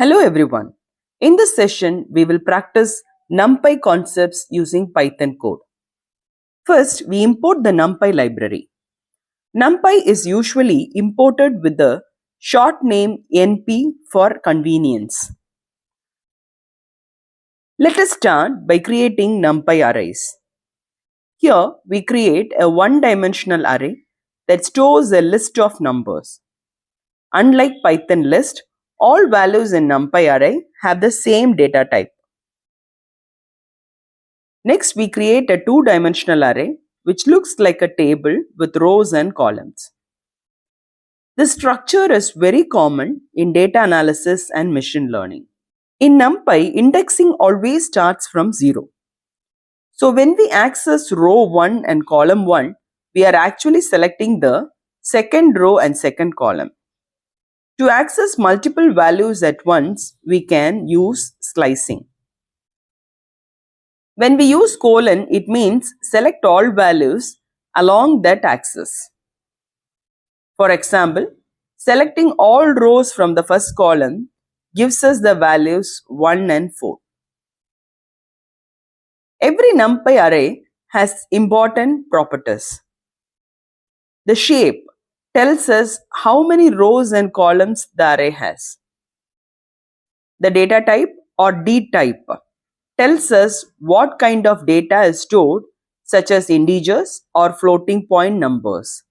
Hello everyone. In this session, we will practice Numpy concepts using Python code. First, we import the Numpy library. Numpy is usually imported with the short name NP for convenience. Let us start by creating Numpy arrays. Here, we create a one-dimensional array that stores a list of numbers. Unlike Python list, all values in Numpy array have the same data type. Next, we create a two-dimensional array which looks like a table with rows and columns. This structure is very common in data analysis and machine learning. In Numpy, indexing always starts from 0. So when we access row 1 and column 1, we are actually selecting the second row and second column. To access multiple values at once, we can use slicing. When we use colon, it means select all values along that axis. For example, selecting all rows from the first column gives us the values 1 and 4. Every Numpy array has important properties. The shape tells us how many rows and columns the array has. The data type or D type tells us what kind of data is stored, such as integers or floating point numbers.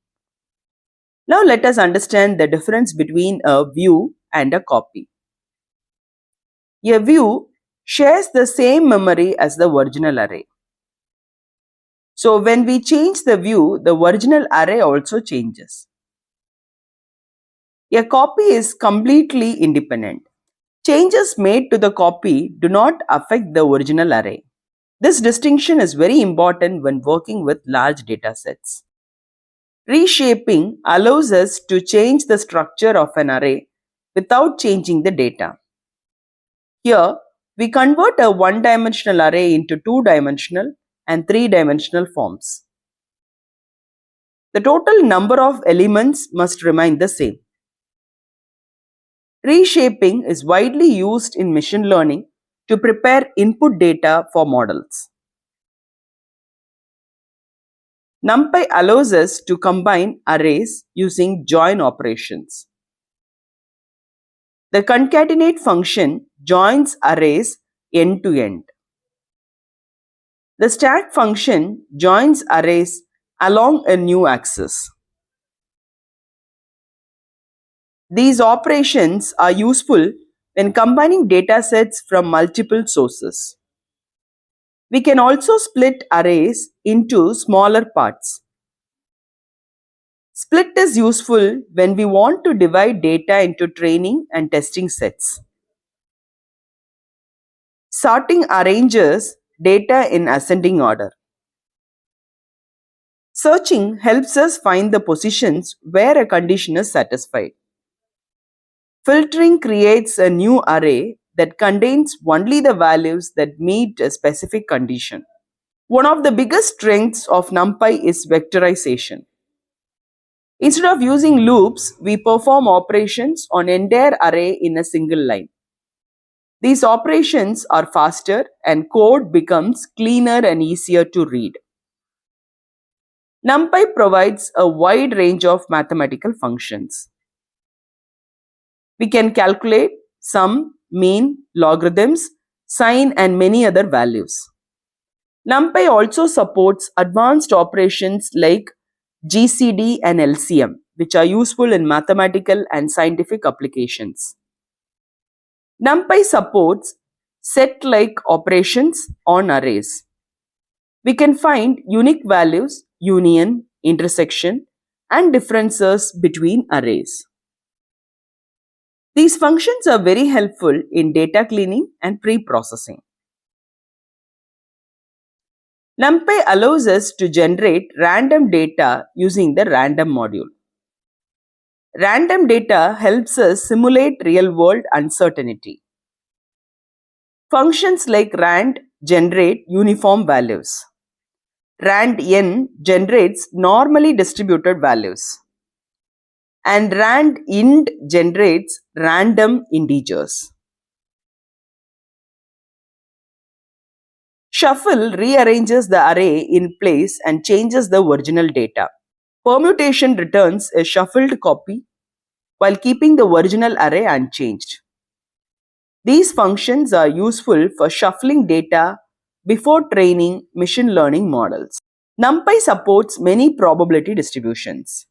Now let us understand the difference between a view and a copy. A view shares the same memory as the original array. So when we change the view, the original array also changes. A copy is completely independent. Changes made to the copy do not affect the original array. This distinction is very important when working with large data sets. Reshaping allows us to change the structure of an array without changing the data. Here, we convert a one-dimensional array into two-dimensional and three-dimensional forms. The total number of elements must remain the same. Reshaping is widely used in machine learning to prepare input data for models. Numpy allows us to combine arrays using join operations. The concatenate function joins arrays end to end. The stack function joins arrays along a new axis. These operations are useful when combining data sets from multiple sources. We can also split arrays into smaller parts. Split is useful when we want to divide data into training and testing sets. Sorting arranges data in ascending order. Searching helps us find the positions where a condition is satisfied. Filtering creates a new array that contains only the values that meet a specific condition. One of the biggest strengths of Numpy is vectorization. Instead of using loops, we perform operations on an entire array in a single line. These operations are faster and code becomes cleaner and easier to read. Numpy provides a wide range of mathematical functions. We can calculate sum, mean, logarithms, sign, and many other values. Numpy also supports advanced operations like GCD and LCM, which are useful in mathematical and scientific applications. Numpy supports set-like operations on arrays. We can find unique values, union, intersection, and differences between arrays. These functions are very helpful in data cleaning and pre-processing. Numpy allows us to generate random data using the random module. Random data helps us simulate real-world uncertainty. Functions like rand generate uniform values. Rand_n generates normally distributed values. And rand_int generates random integers. Shuffle rearranges the array in place and changes the original data. Permutation returns a shuffled copy while keeping the original array unchanged. These functions are useful for shuffling data before training machine learning models. Numpy supports many probability distributions.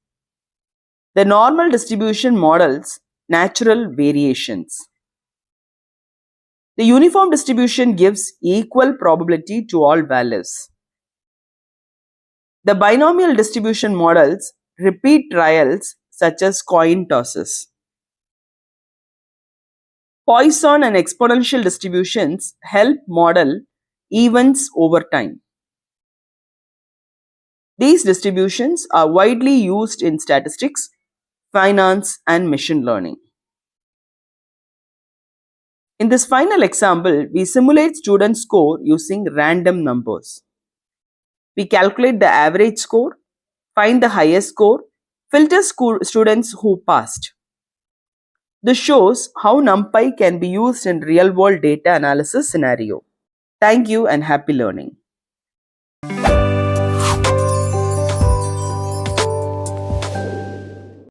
The normal distribution models natural variations. The uniform distribution gives equal probability to all values. The binomial distribution models repeat trials such as coin tosses. Poisson and exponential distributions help model events over time. These distributions are widely used in statistics, finance, and machine learning. In this final example, we simulate student score using random numbers. We calculate the average score, find the highest score, filter students who passed. This shows how Numpy can be used in real-world data analysis scenario. Thank you and happy learning.